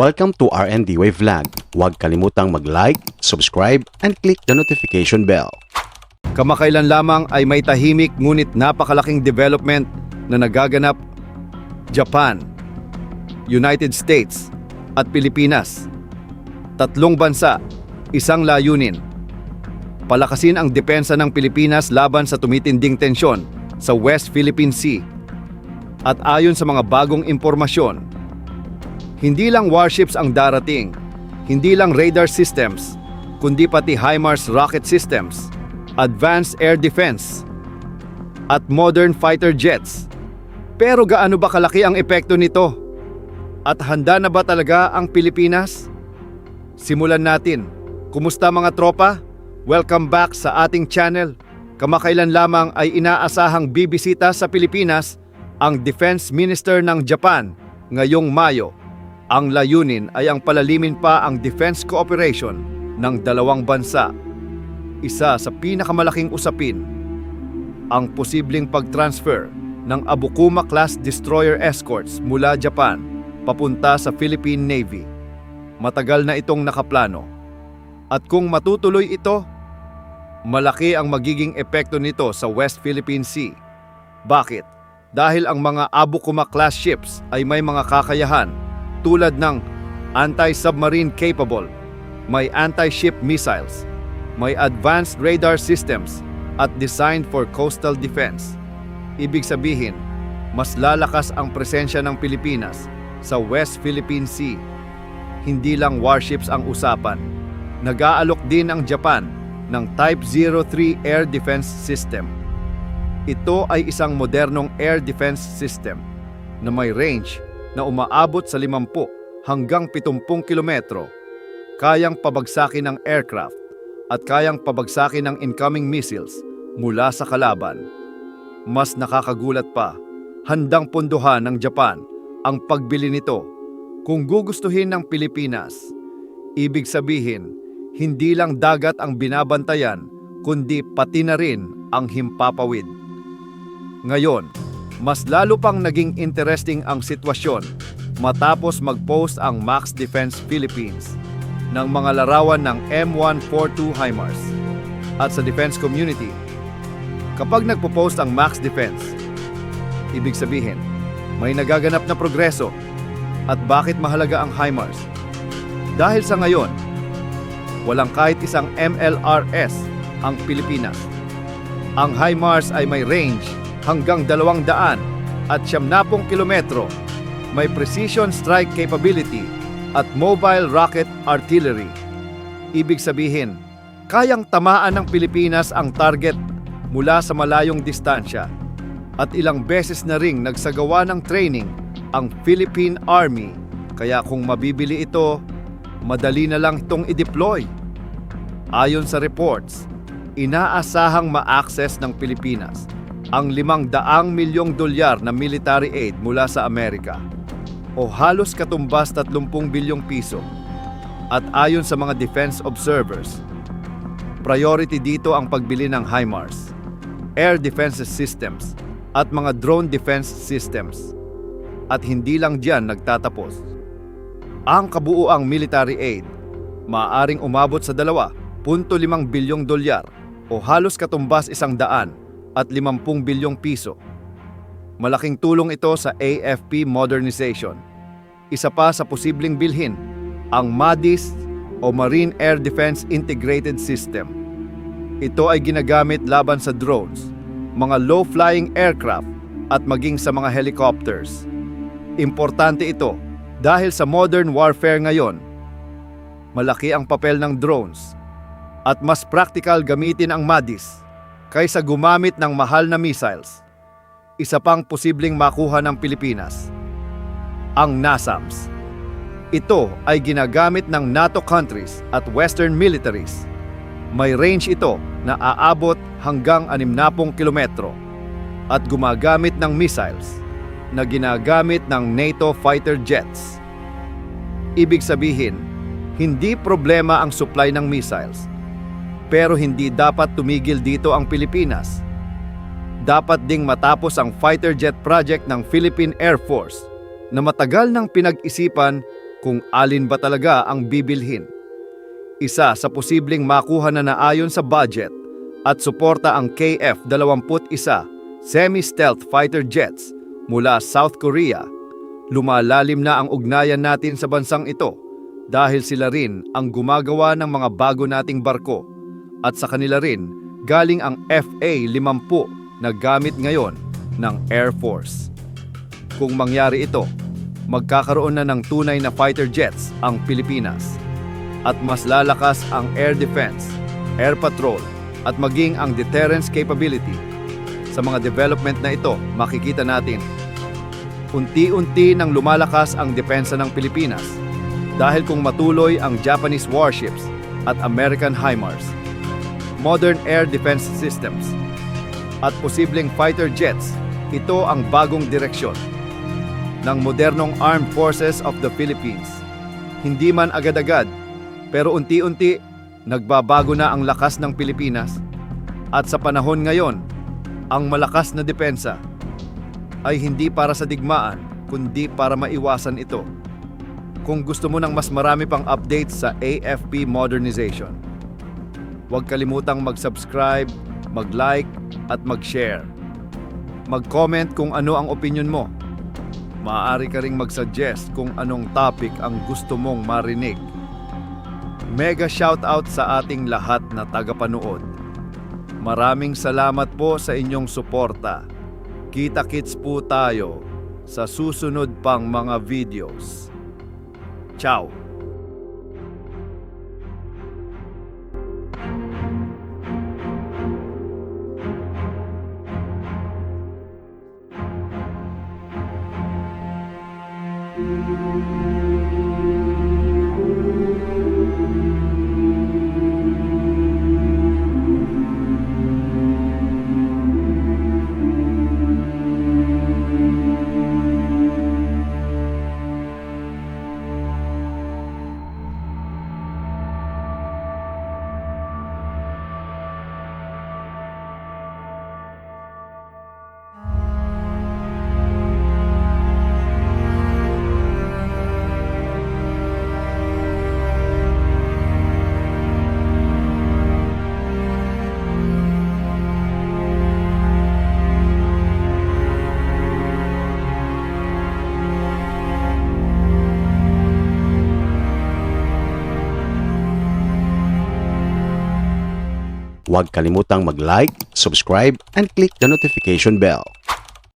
Welcome to RND Way Vlog. Huwag kalimutang mag-like, subscribe, and click the notification bell. Kamakailan lamang ay may tahimik ngunit napakalaking development na nagaganap Japan, United States at Pilipinas. Tatlong bansa, isang layunin. Palakasin ang depensa ng Pilipinas laban sa tumitinding tensyon sa West Philippine Sea. At ayon sa mga bagong impormasyon, hindi lang warships ang darating, hindi lang radar systems, kundi pati HIMARS rocket systems, advanced air defense, at modern fighter jets. Pero gaano ba kalaki ang epekto nito? At handa na ba talaga ang Pilipinas? Simulan natin. Kumusta mga tropa? Welcome back sa ating channel. Kamakailan lamang ay inaasahang bibisita sa Pilipinas ang Defense Minister ng Japan ngayong Mayo. Ang layunin ay ang palalimin pa ang defense cooperation ng dalawang bansa. Isa sa pinakamalaking usapin, ang posibleng pag-transfer ng Abukuma-class destroyer escorts mula Japan papunta sa Philippine Navy. Matagal na itong nakaplano. At kung matutuloy ito, malaki ang magiging epekto nito sa West Philippine Sea. Bakit? Dahil ang mga Abukuma-class ships ay may mga kakayahan tulad ng anti-submarine capable, may anti-ship missiles, may advanced radar systems at designed for coastal defense. Ibig sabihin, mas lalakas ang presensya ng Pilipinas sa West Philippine Sea. Hindi lang warships ang usapan. Nag-aalok din ang Japan ng Type 03 Air Defense System. Ito ay isang modernong air defense system na may range na umaabot sa 50 hanggang 70 kilometro, kayang pabagsakin ng aircraft at kayang pabagsakin ng incoming missiles mula sa kalaban. Mas nakakagulat pa, handang pondohan ng Japan ang pagbili nito kung gugustuhin ng Pilipinas. Ibig sabihin, hindi lang dagat ang binabantayan, kundi pati na rin ang himpapawid. Ngayon, mas lalo pang naging interesting ang sitwasyon matapos mag-post ang Max Defense Philippines ng mga larawan ng M142 HIMARS. At sa defense community, kapag nagpo-post ang Max Defense, ibig sabihin, may nagaganap na progreso. At bakit mahalaga ang HIMARS? Dahil sa ngayon, walang kahit isang MLRS ang Pilipinas. Ang HIMARS ay may range hanggang 200 at 70 kilometro, may precision strike capability at mobile rocket artillery. Ibig sabihin, kayang tamaan ng Pilipinas ang target mula sa malayong distansya. At ilang beses na ring nagsagawa ng training ang Philippine Army, kaya kung mabibili ito, madali na lang itong i-deploy. Ayon sa reports, inaasahang ma-access ng Pilipinas ang $500 milyong na military aid mula sa Amerika o halos katumbas 30 bilyong piso. At ayon sa mga defense observers, priority dito ang pagbili ng HIMARS, air defense systems at mga drone defense systems. At hindi lang diyan nagtatapos. Ang kabuuang military aid maaaring umabot sa $2.5 bilyong o halos katumbas 100 at 50 bilyong piso. Malaking tulong ito sa AFP modernization. Isa pa sa posibleng bilhin, ang MADIS o Marine Air Defense Integrated System. Ito ay ginagamit laban sa drones, mga low-flying aircraft at maging sa mga helicopters. Importante ito dahil sa modern warfare ngayon, malaki ang papel ng drones at mas practical gamitin ang MADIS kaysa gumamit ng mahal na missiles. Isa pang posibleng makuha ng Pilipinas, ang NASAMS. Ito ay ginagamit ng NATO countries at Western militaries. May range ito na aabot hanggang 60 kilometro at gumagamit ng missiles na ginagamit ng NATO fighter jets. Ibig sabihin, hindi problema ang supply ng missiles. Pero hindi dapat tumigil dito ang Pilipinas. Dapat ding matapos ang fighter jet project ng Philippine Air Force na matagal nang pinag-isipan kung alin ba talaga ang bibilhin. Isa sa posibleng makuha na naayon sa budget at suporta ang KF-21 semi-stealth fighter jets mula South Korea. Lumalalim na ang ugnayan natin sa bansang ito dahil sila rin ang gumagawa ng mga bago nating barko at sa kanila rin galing ang FA-50 na gamit ngayon ng Air Force. Kung mangyari ito, magkakaroon na ng tunay na fighter jets ang Pilipinas at mas lalakas ang air defense, air patrol at maging ang deterrence capability. Sa mga development na ito, makikita natin unti-unti nang lumalakas ang depensa ng Pilipinas dahil kung matuloy ang Japanese warships at American HIMARS, modern air defense systems at posibleng fighter jets, ito ang bagong direksyon ng modernong Armed Forces of the Philippines. Hindi man agad-agad, pero unti-unti nagbabago na ang lakas ng Pilipinas at sa panahon ngayon, ang malakas na depensa ay hindi para sa digmaan, kundi para maiwasan ito. Kung gusto mo ng mas marami pang updates sa AFP modernization, huwag kalimutang mag-subscribe, mag-like at mag-share. Mag-comment kung ano ang opinion mo. Maaari ka ring mag-suggest kung anong topic ang gusto mong marinig. Mega shoutout sa ating lahat na tagapanood. Maraming salamat po sa inyong suporta. Kita-kits po tayo sa susunod pang mga videos. Ciao! Huwag kalimutang mag-like, subscribe, and click the notification bell